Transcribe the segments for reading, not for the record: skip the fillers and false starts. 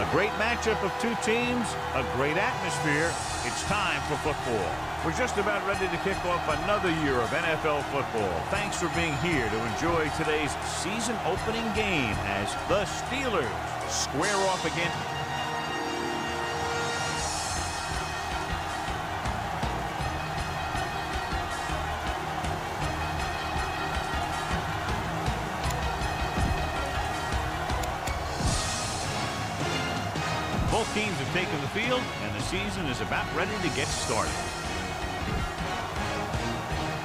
A great matchup of two teams, a great atmosphere. It's time for football. We're just about ready to kick off another year of NFL football. Thanks for being here to enjoy today's season opening game as the Steelers square off again. Both teams have taken the field, and the season is about ready to get started.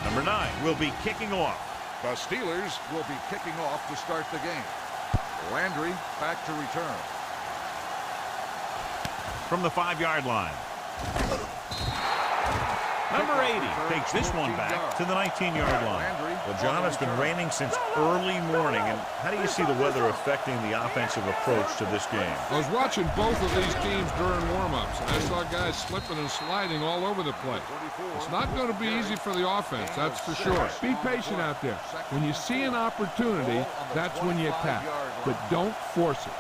Number 9 will be kicking off. The Steelers will be kicking off to start the game. Landry back to return. From the 5-yard line. Number 80 takes this one back to the 19-yard line. Well, John, it's been raining since early morning. And how do you see the weather affecting the offensive approach to this game? I was watching both of these teams during warm-ups, and I saw guys slipping and sliding all over the place. It's not going to be easy for the offense, that's for sure. Be patient out there. When you see an opportunity, that's when you attack. But don't force it.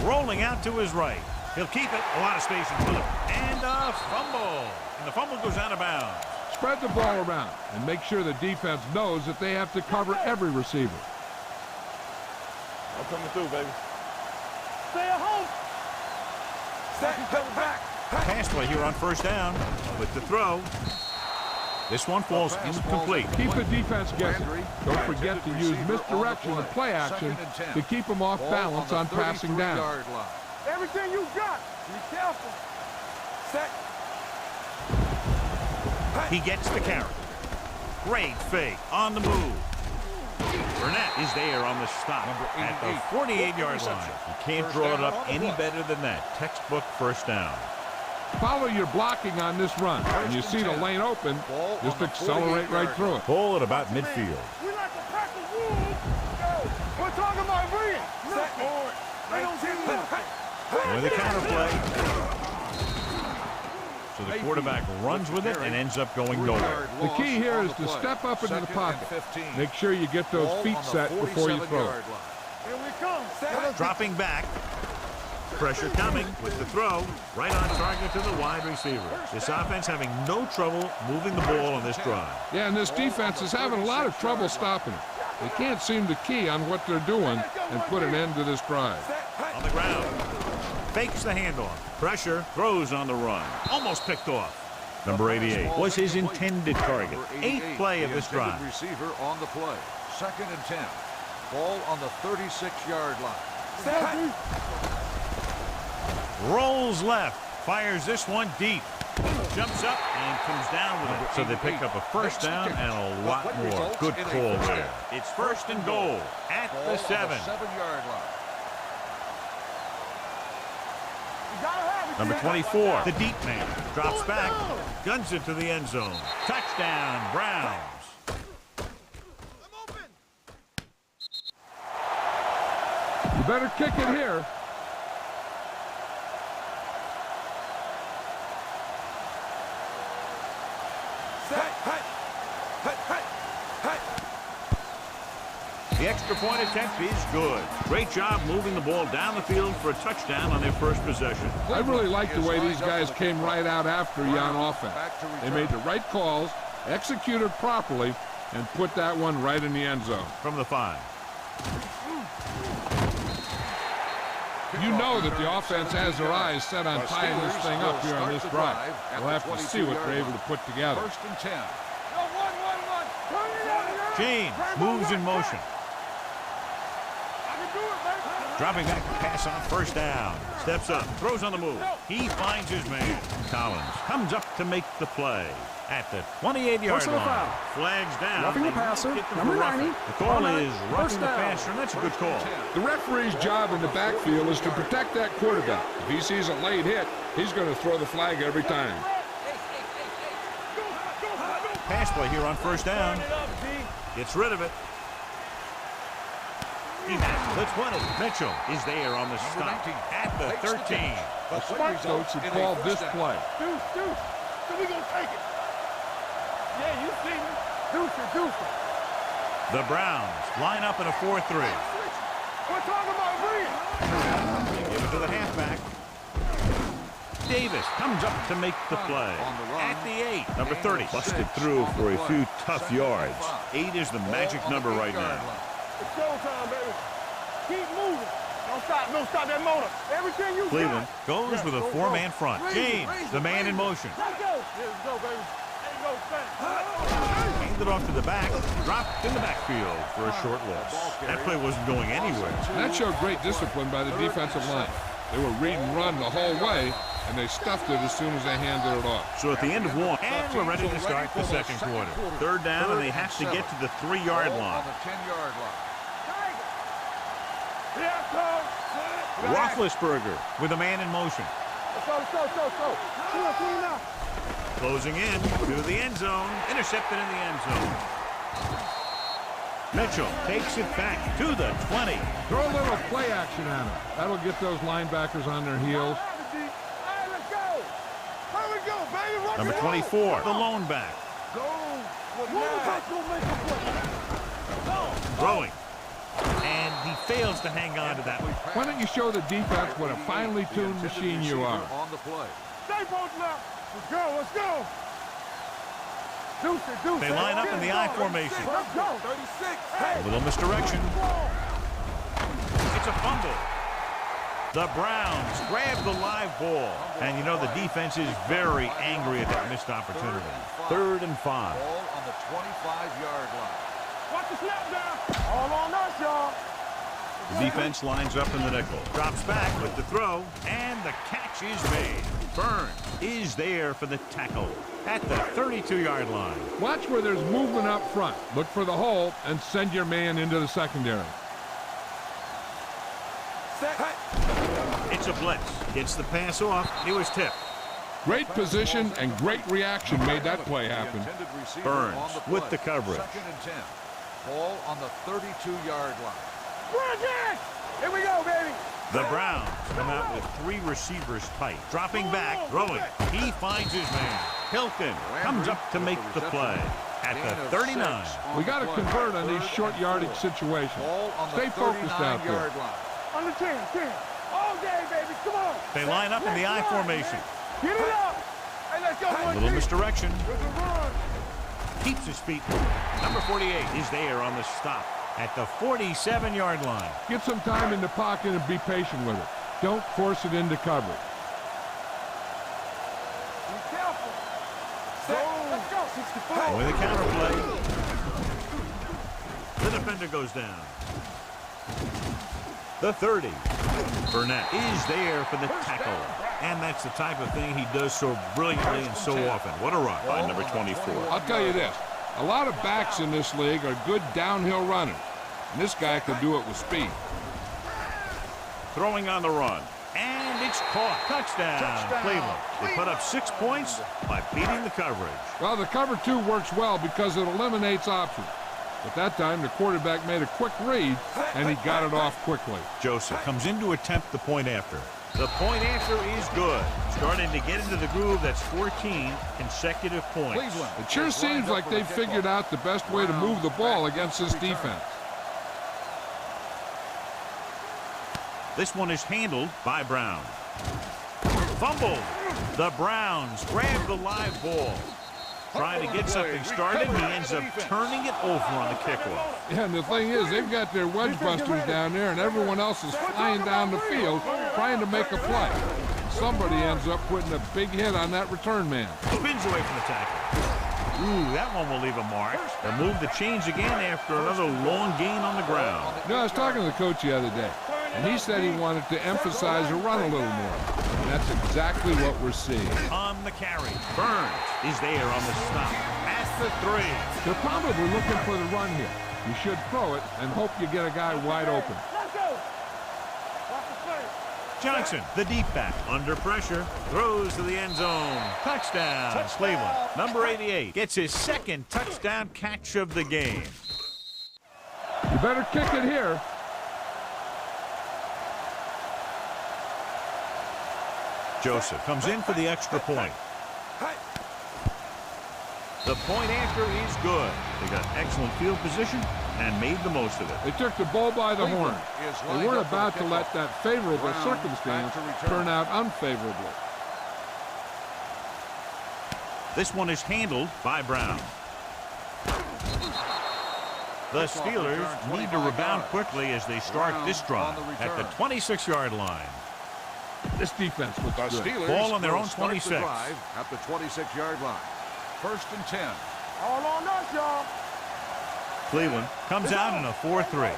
Rolling out to his right. He'll keep it. A lot of space in front of him. And a fumble. And the fumble goes out of bounds. Spread the ball around and make sure the defense knows that they have to cover every receiver. I'm coming through, baby. Stay at home. Back. Pass play here on first down. With the throw. This one falls incomplete. Keep the defense guessing. Don't forget to use misdirection and play action to keep them off balance on passing down. Everything you got. Be careful. Set. He gets the carry. Great fake on the move. Burnett is there on the stop at the 48-yard line. You can't draw it up any better than that. Textbook first down. Follow your blocking on this run. When you see the lane open, just accelerate right through it. Ball at about midfield. We like to pack the wolves. We're talking about bringing. Look for it. They don't see nothing. With a counter play. So the quarterback runs with it and ends up going nowhere. The key here is to step up into the pocket. Make sure you get those feet set before you throw. Here we come. Dropping back. Pressure coming with the throw. Right on target to the wide receiver. This offense having no trouble moving the ball on this drive. Yeah, and this defense is having a lot of trouble stopping it. They can't seem to key on what they're doing and put an end to this drive. On the ground. Fakes the handoff. Pressure, throws on the run. Almost picked off. Number 88 was his intended target. 8th play of this drive. Receiver on the play. 2nd and 10. Ball on the 36-yard line. Rolls left. Fires this one deep. Jumps up and comes down with it. So they pick up a first down and a lot more. Good call there. It's 1st and goal at the 7. 7-yard line. Number 24, the deep man, drops back, guns it to the end zone. Touchdown, Browns. You better kick it here. The extra point attempt is good. Great job moving the ball down the field for a touchdown on their first possession. I really like the way these guys came right out after you on offense. They made the right calls, executed properly, and put that one right in the end zone. From the 5. You know that the offense has their eyes set on tying this thing up here on this drive. We'll have to see what they're able to put together. 1st and 10. James moves in motion. Dropping back to pass on first down. Steps up, throws on the move. He finds his man. Collins comes up to make the play at the 28-yard line. Flags down. Roughing the passer, number 90. The call is roughing the passer, and that's a good call. The referee's job in the backfield is to protect that quarterback. If he sees a late hit, he's going to throw the flag every time. Pass play here on first down. Gets rid of it. He has the 20. Mitchell is there on the stop at the 13. The smart coach should call this play. Deuce. So we gonna take it. Yeah, you see me. Deuce. The Browns line up in a 4-3. We're talking about Reed. They give it to the halfback. Davis comes up to make the play. At the 8, number 30. Busted through for a few tough yards. 8 is the magic number right now. It's showtime, baby. Keep moving. Don't stop that motor. Everything you Cleveland got. goes with a 4-man front. James, the man in motion. Let's go. Let's go, baby. There you go, Sam. Handed off to the back. Dropped in the backfield for a short loss. That play wasn't going anywhere. That showed great discipline by the defensive line. They were read and run the whole way, and they stuffed it as soon as they handed it off. So at the end of one, and we're ready to start the second quarter. Third down, and they have to get to the 3-yard line. On the 10-yard line. Roethlisberger with a man in motion. Closing in to the end zone. Intercepted in the end zone. Mitchell takes it back to the 20. Throw a little play action at him. That'll get those linebackers on their heels. Number 24, the lone back. Throwing. And he fails to hang on to that one. Why don't you show the defense what a finely tuned machine you are? On the play. Stay posted up. Let's go. Let's go. They line up in the I formation. Let's go. 36. Hey. A little misdirection. It's a fumble. The Browns grab the live ball. And you know the defense is very angry at that missed opportunity. 3rd and 5. Ball on the 25-yard line. Watch the snap down. All on us, y'all. The defense lines up in the nickel. Drops back with the throw. And the catch is made. Burns is there for the tackle at the 32-yard line. Watch where there's movement up front. Look for the hole and send your man into the secondary. It's a blitz. Gets the pass off. It was tipped. Great position and great reaction made that play happen. Burns with the coverage. 2nd and 10. Ball on the 32-yard line. Here we go, baby. The Browns come out with 3 receivers tight. Dropping back, throwing. He finds his man. Hilton comes up to make the play at the 39. We got to convert on these short yardage situations. Stay focused out there. On the 10. All day, baby. Come on. They line up in the I formation. Get it up. Hey, let's go. A little misdirection. There's a run. Keeps his feet. Number 48 is there on the stop at the 47-yard line. Get some time in the pocket and be patient with it. Don't force it into coverage. Be careful. Let's go. 64. With a counter play. The defender goes down. The 30. Burnett is there for the tackle. And that's the type of thing he does so brilliantly and so often. What a run by number 24. I'll tell you this. A lot of backs in this league are good downhill runners. And this guy can do it with speed. Throwing on the run. And it's caught. Touchdown, Cleveland. They put up 6 points by beating the coverage. Well, the cover 2 works well because it eliminates options. But that time, the quarterback made a quick read, and he got it off quickly. Joseph comes in to attempt the point after. The point after is good. Starting to get into the groove. That's 14 consecutive points. It sure seems like they've figured out the best way to move the ball against this defense. This one is handled by Brown. Fumbled. The Browns grab the live ball. Trying to get something started, he ends up turning it over on the kickoff. Yeah, and the thing is, they've got their wedge busters down there, and everyone else is flying down the field trying to make a play. Somebody ends up putting a big hit on that return man. Spins away from the tackle. Ooh, that one will leave a mark. They'll move the chains again after another long gain on the ground. You know, I was talking to the coach the other day, and he said he wanted to emphasize the run a little more. And that's exactly what we're seeing. On the carry, Burns is there on the stop. At the 3. They're probably looking for the run here. You should throw it and hope you get a guy wide open. Let's go. Watch the play. Johnson, the deep back, under pressure, throws to the end zone. Touchdown, Cleveland. Number 88 gets his 2nd touchdown catch of the game. You better kick it here. Joseph comes in for the extra point. The point after is good. They got excellent field position and made the most of it. They took the bull by the horn. They weren't about to let that favorable circumstance turn out unfavorably. This one is handled by Brown. The Steelers need to rebound quickly as they start this drive at the 26-yard line. This defense looks The good. Steelers Ball on their own will start the 26. drive at the 26-yard line. 1st and 10. All on us, y'all. Cleveland comes out in a 4-3.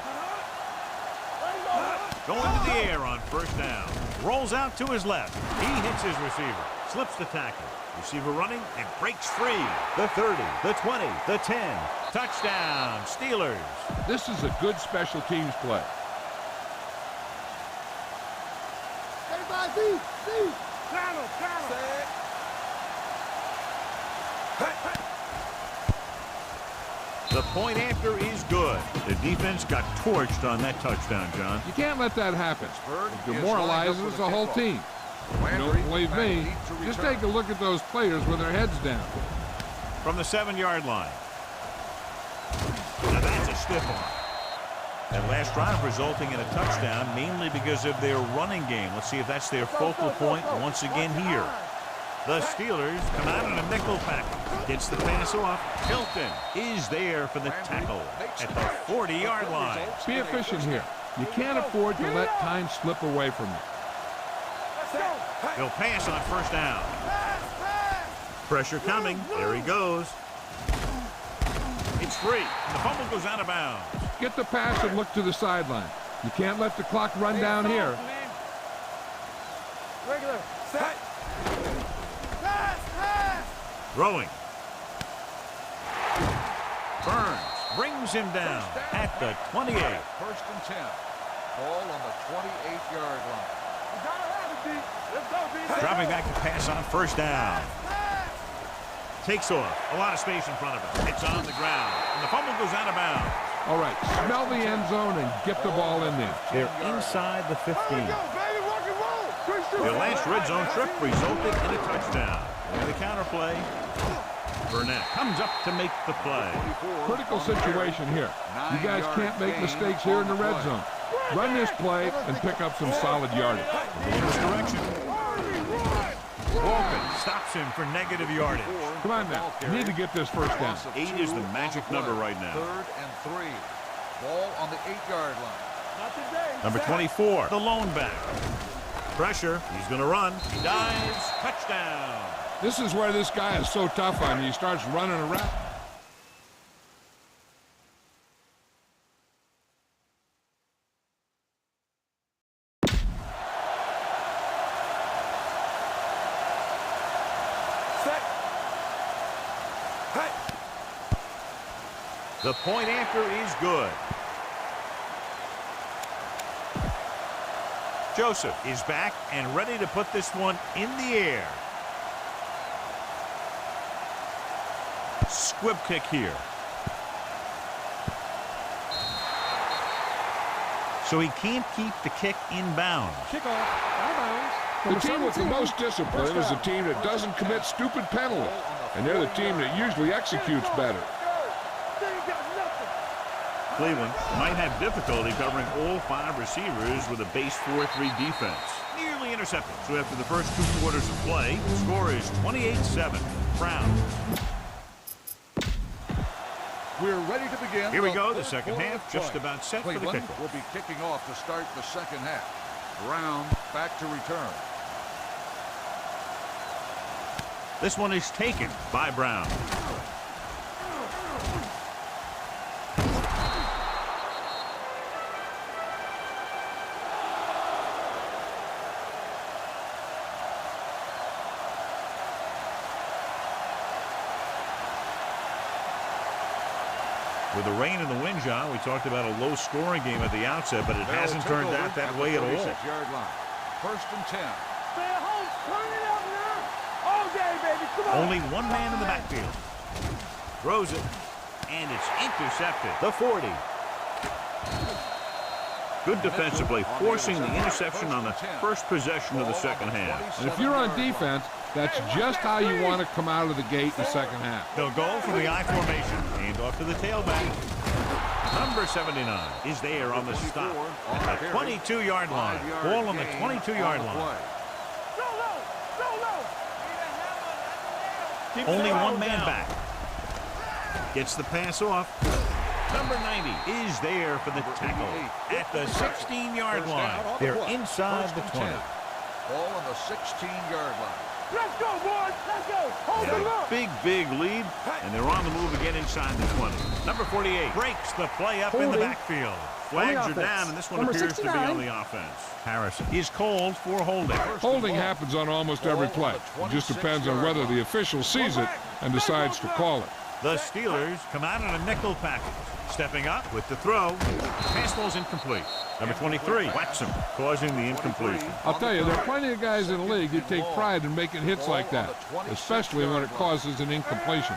Going to the air on 1st down. Rolls out to his left. He hits his receiver. Slips the tackle. Receiver running and breaks free. The 30, the 20, the 10. Touchdown, Steelers. This is a good special teams play. Everybody, see. Channel. The point after is good. The defense got torched on that touchdown, John. You can't let that happen. It is demoralizes lined up for the the whole kickoff. team. You don't believe me? Just take a look at those players with their heads down. From the 7-yard line. Now that's a stiff one. That last drive resulting in a touchdown mainly because of their running game. Let's see if that's their focal point once again here. The Steelers come out in a nickel package. Gets the pass off. Hilton is there for the tackle at the 40-yard line. Be efficient here. You can't afford to let time slip away from you. They'll pass on 1st down. Pressure coming. There he goes. It's free. The fumble goes out of bounds. Get the pass and look to the sideline. You can't let the clock run down here. Regular. Set. Pass. Throwing. Burns brings him down at the 28. 1st and 10. Ball on the 28-yard line. You gotta have it, D. Let's go, D. Dropping back to pass on 1st down. Takes off. A lot of space in front of him. It's on the ground. And the fumble goes out of bounds. All right, smell the end zone and get the ball in there. They're inside the 15. There we go, baby. Rock and roll. Their last red zone trip resulted in a touchdown. And the counterplay. Burnett comes up to make the play. Critical situation here. You guys can't make mistakes here in the red zone. Run this play and pick up some solid yardage. In this direction. Walton stops him for negative yardage. Come on now, you need to get this 1st down. 8 is the magic number right now. 3rd and 3. Ball on the 8-yard line. Number 24, the lone back. Pressure, he's going to run. He dives, touchdown. This is where this guy is so tough on you. He starts running around. The point after is good. Joseph is back and ready to put this one in the air. Squib kick here. So he can't keep the kick in bounds. Kickoff. Out of bounds. The team with the most discipline is the team that doesn't commit stupid penalties. And they're the team that usually executes better. Cleveland might have difficulty covering all 5 receivers with a base 4-3 defense. Nearly intercepted. So after the first 2 quarters of play, the score is 28-7. Brown. We're ready to begin. Here we go, the second half, just about set for the Cleveland kickoff. will be kicking off to start the second half. Brown back to return. This one is taken by Brown. With the rain and the wind, John, we talked about a low-scoring game at the outset, but it hasn't turned out that way at all. 36-yard line. 1st and 10. Stay at home. Turn it up now. All day, baby. Come on. Only one man in the backfield. Throws it, and it's intercepted. The 40. Good defensively, forcing the interception on the first possession of the second half. And if you're on defense, that's just how you want to come out of the gate in the second half. They'll go from the I formation, hand off to the tailback. Number 79 is there on the stop at the 22-yard line. Ball on the 22-yard line. Only one man back. Gets the pass off. Number 90 is there for the tackle at the 16-yard line. They're inside the 20. Ball on the 16-yard line. Let's go, boys. Let's go. Hold them up. Big lead, and they're on the move again inside the 20. Number 48 breaks the play up in the backfield. Flags are down, and this one appears to be on the offense. Harrison is called for holding. Holding happens on almost every play. It just depends on whether the official sees it and decides to call it. The Steelers come out in a nickel package. Stepping up with the throw. Pass ball's incomplete. Number 23 whacks him, causing the incompletion. I'll tell you, there are plenty of guys in the league who take pride in making hits like that, especially when it causes an incompletion.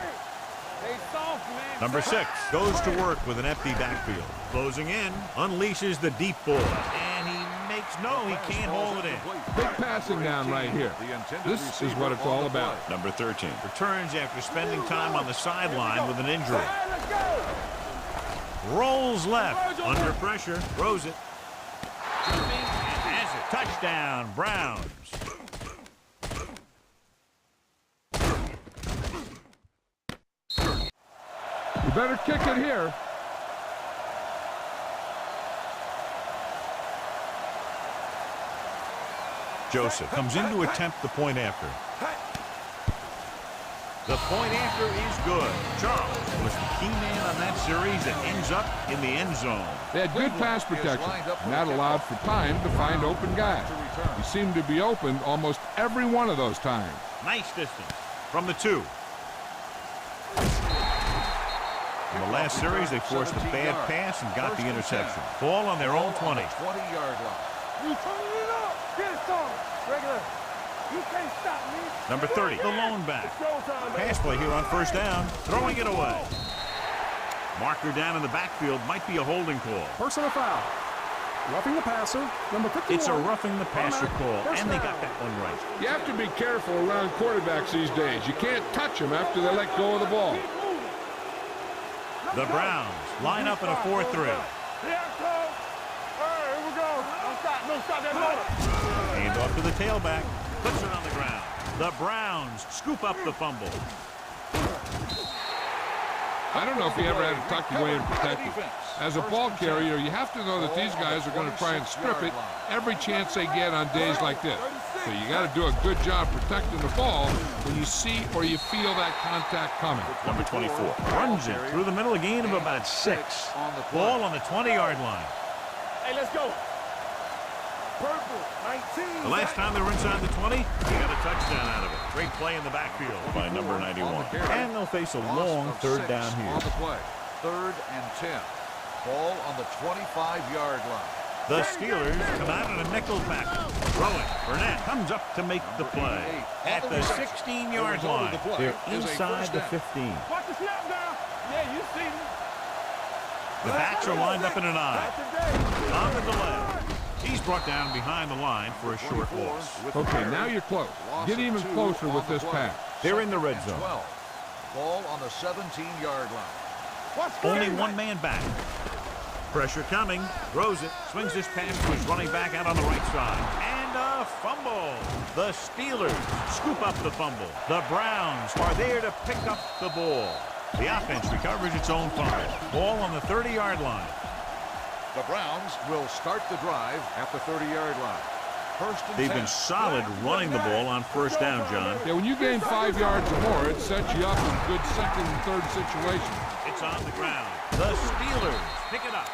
Number 6 goes to work with an empty backfield. Closing in, unleashes the deep ball. And he makes he can't hold it in. Big passing down right here. This is what it's all about. Number 13 returns after spending time on the sideline with an injury. Rolls left, under pressure, throws it. Jumping and has it. Touchdown, Browns. You better kick it here. Joseph comes in to attempt the point after. The point after is good. Charles was the key man on that series that ends up in the end zone. They had good pass protection, and that allowed for time to find open guys. He seemed to be open almost every one of those times. Nice distance from the 2. In the last series, they forced a bad pass and got the interception. Ball on their own 20. 20-yard line. You turn it up. Get it on. Regular. You can't stop me. Number 30, the lone back. Pass play here on first down, throwing it away. Marker down in the backfield, might be a holding call. Personal foul. Roughing the passer, number 51. It's a roughing the passer call, and they got that one right. You have to be careful around quarterbacks these days. You can't touch them after they let go of the ball. The Browns line up in a 4-3. Here we go. Don't stop that motor. Hand off to the tailback. Puts it on the ground. The Browns scoop up the fumble. I don't know if he ever had to tuck away and protect it. As a ball carrier, you have to know that these guys are going to try and strip it every chance they get on days like this. So you got to do a good job protecting the ball when you see or you feel that contact coming. Number 24 runs it through the middle, a gain of about 6. Ball on the 20-yard line. Hey, let's go. Purple, 19. The last time they were inside the 20, he got a touchdown out of it. Great play in the backfield by number 91. And they'll face a long third down here. On the play. 3rd and 10. Ball on the 25-yard line. The Steelers come out in a nickel package. Throwing. Burnett comes up to make the play. At the 16-yard line, they're inside the 15. Watch the snap down. Yeah, you see me. The backs are lined up in an eye. On the delay. He's brought down behind the line for a short loss. Okay, now you're close. Get even closer with this pass. They're in the red zone. Ball on the 17-yard line. Only one man back. Pressure coming. Throws it. Swings this pass to his running back out on the right side. And a fumble. The Steelers scoop up the fumble. The Browns are there to pick up the ball. The offense recovers its own fumble. Ball on the 30-yard line. The Browns will start the drive at the 30-yard line. They've been solid running the ball on first down, John. Yeah, when you gain 5 yards or more, it sets you up in good second and third situations. It's on the ground. The Steelers pick it up.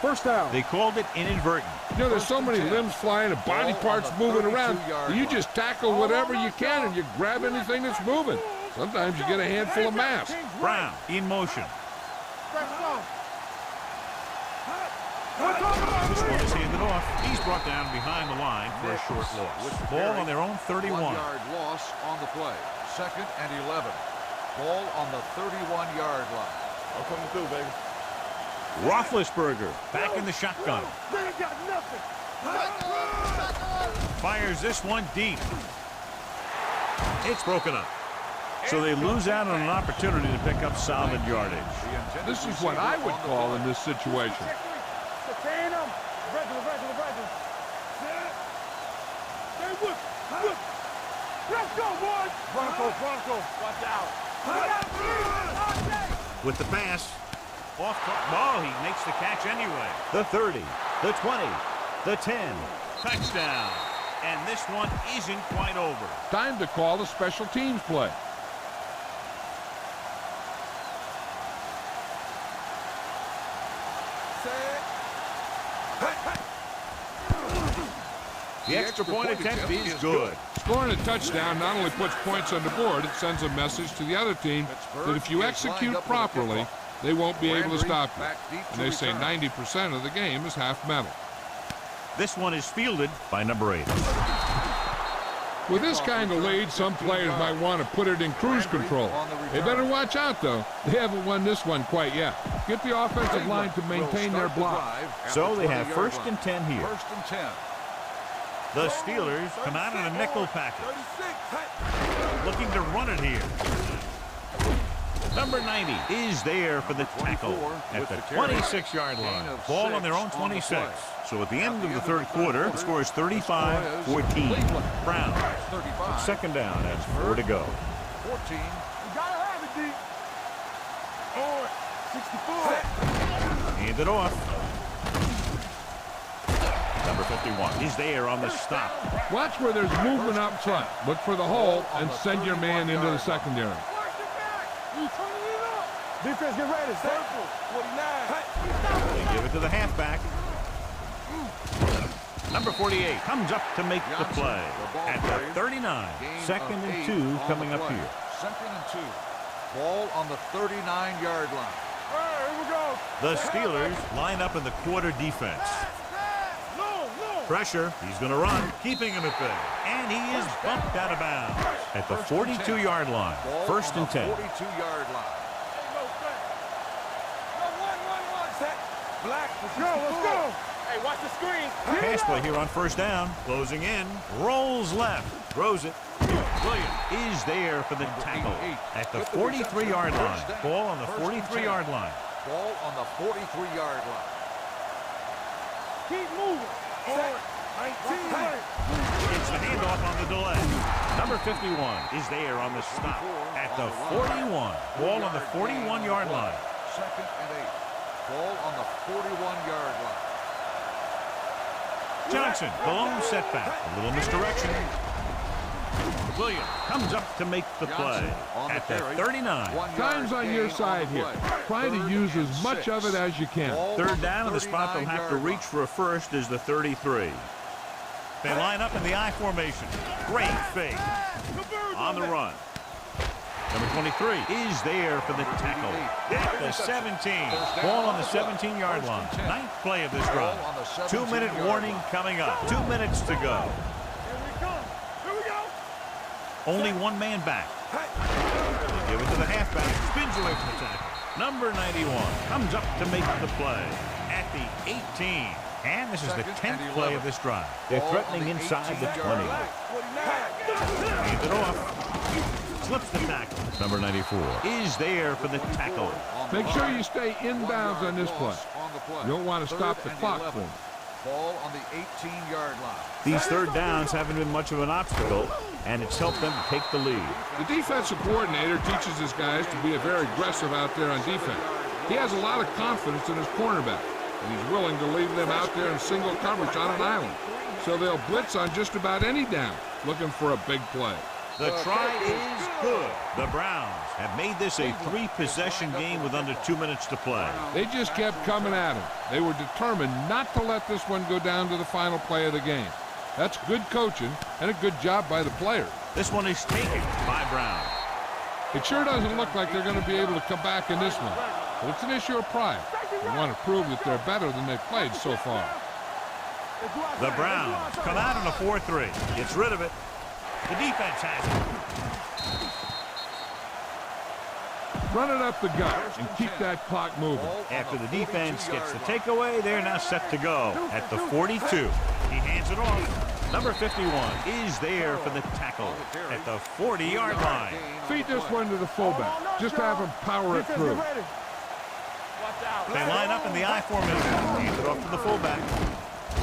First down. They called it inadvertent. You know, there's so many limbs flying and body parts moving around. You just tackle whatever you can and you grab anything that's moving. Sometimes you get a handful of mass. Brown in motion. This one is handed off. He's brought down behind the line for a short loss. Ball on their own 31. 1-yard loss on the play. 2nd and 11. Ball on the 31-yard line. I'm coming through, baby. Roethlisberger back in the shotgun. They ain't got nothing. Fires this one deep. It's broken up. So they lose out on an opportunity to pick up solid yardage. This is what I would call in this situation. Let's go, boys! Bronco, watch out. With the pass, off. Oh, he makes the catch anyway. The 30, the 20, the 10. Touchdown. And this one isn't quite over. Time to call the special teams play. The extra point attempt is good. Scoring a touchdown not only puts points on the board, it sends a message to the other team that if you execute properly, they won't be able to stop you. And they say 90% of the game is half mental. This one is fielded by number 8. With this kind of lead, some players might want to put it in cruise control. They better watch out, though. They haven't won this one quite yet. Get the offensive line to maintain their block. So they have 1st and 10 here. 1st and 10. The Steelers come out in a nickel package. Looking to run it here. Number 90 is there for the tackle at the 26-yard line. Ball on their own 26. So at the end of the 3rd quarter, the score is 35-14. Browns. 2nd down and 4 to go. 14. You gotta have it, D. Or 64. Hand it off. Number 51 is there on the stop. Watch where there's movement up front. Look for the hole and send your man into the secondary. Defense, get ready. Circle. 49. They give it to the halfback. Number 48 comes up to make the play at the 39. 2nd and 2 coming up here. 2nd and 2. Ball on the 39-yard line. Here we go. The Steelers line up in the quarter defense. Pressure. He's going to run, keeping him at bay. And he is bumped out of bounds at the 42-yard line. 1st and 10. 42-yard line. Let's go. Hey, watch the screen. Pass play here on 1st down. Closing in. Rolls left. Throws it. Williams is there for the tackle at the 43-yard line. Ball on the 43-yard line. Ball on the 43-yard line. Keep moving. 19. Gets the handoff on the delay. Number 51 is there on the stop at the 41. Ball on the 41-yard line. 2nd and 8. Ball on the 41-yard line. Johnson, the lone setback. A little misdirection. Williams comes up to make the play at the 39. Time's on your side here. Try to use as much of it as you can. 3rd down, and the spot they'll have to reach for a first is the 33. They line up in the I formation. Great fake. On the run. Number 23 is there for the tackle at the 17. Ball on the 17-yard line. 9th play of this drive. 2-minute warning coming up. 2 minutes to go. Only one man back. They give it to the halfback. Spins away from the tackle. Number 91 comes up to make the play at the 18. And this is the 10th play of this drive. They're threatening inside the 20. Hands it off. Slips the tackle. Number 94 is there for the tackle. Make sure you stay inbounds on this play. You don't want to stop the clock for them. Ball on the 18-yard line. These 3rd downs haven't been much of an obstacle, and it's helped them to take the lead. The defensive coordinator teaches his guys to be very aggressive out there on defense. He has a lot of confidence in his cornerback, and he's willing to leave them out there in single coverage on an island. So they'll blitz on just about any down, looking for a big play. The try is good. The Browns have made this a 3-possession game with under 2 minutes to play. They just kept coming at him. They were determined not to let this one go down to the final play of the game. That's good coaching and a good job by the players. This one is taken by Brown. It sure doesn't look like they're going to be able to come back in this one. But it's an issue of pride. They want to prove that they're better than they've played so far. The Browns come out in a 4-3. Gets rid of it. The defense has it. Run it up the gut and keep that clock moving. After the defense gets the takeaway, they're now set to go at the 42. He hands it off. Number 51 is there for the tackle at the 40-yard line. Feed this one to the fullback. Just have him power it through. They line up in the I formation. Hand it off to the fullback.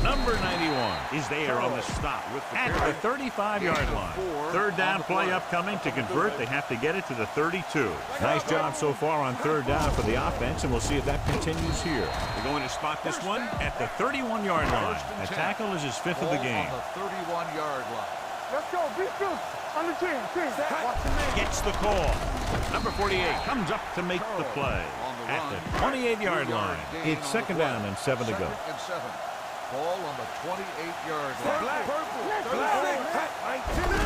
Number 91 is there on the stop at the 35-yard line. Third down play upcoming. To convert, they have to get it to the 32. Nice job so far on third down for the offense, and we'll see if that continues here. They're going to spot this one at the 31-yard line. The tackle is his fifth of the game. On the 31-yard line. Let's go. Be good. On the 10. Gets the call. Number 48 comes up to make the play at the 28-yard line. It's second down and 7 to go. Second and 7. Ball on the 28-yard line.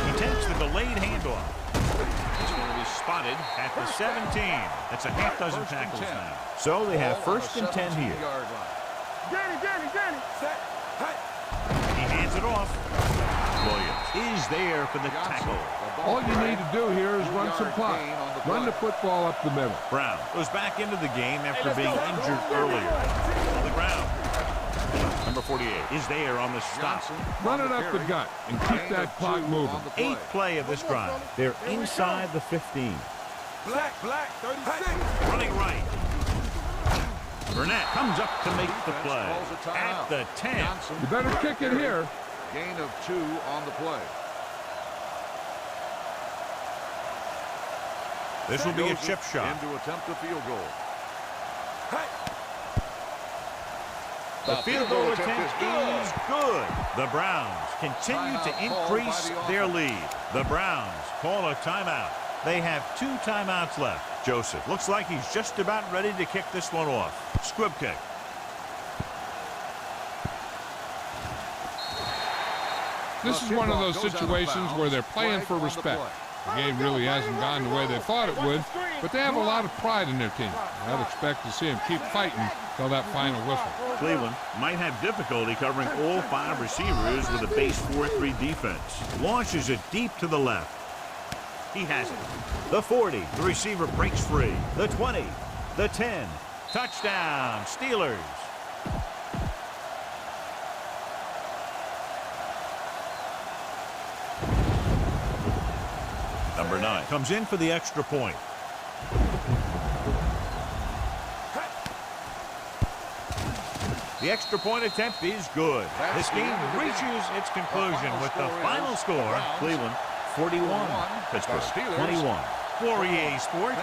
He takes the delayed handoff. He's going to be spotted at the 17. That's a half dozen tackles now. So they have first and 10 here. Danny. He hands it off. Williams is there for the tackle. All you need to do here is run some clock. Run the football up the middle. Brown goes back into the game after being injured earlier. On the ground. Number 48 is there on the stop. Run it up the gut and keep that clock moving. Eighth play of this drive. They're inside the 15. Black, 36. Running right. Burnett comes up to make the play at the 10. You better kick it here. Gain of 2 on the play. This will be a chip shot. In to attempt a field goal. The field goal attempt is good. The Browns continue to increase their lead. The Browns call a timeout. They have 2 timeouts left. Joseph looks like he's just about ready to kick this one off. Squib kick. This is one of those situations where they're playing for respect. The game really hasn't gone the way they thought it would, but they have a lot of pride in their team. I'd expect to see them keep fighting till that final whistle. Cleveland might have difficulty covering all 5 receivers with a base 4-3 defense. Launches it deep to the left. He has it. The 40. The receiver breaks free. The 20. The 10. Touchdown, Steelers. Number 9 comes in for the extra point. The extra point attempt is good. This game reaches its conclusion with the final score. Cleveland 41, Pittsburgh 21. For EA Sports,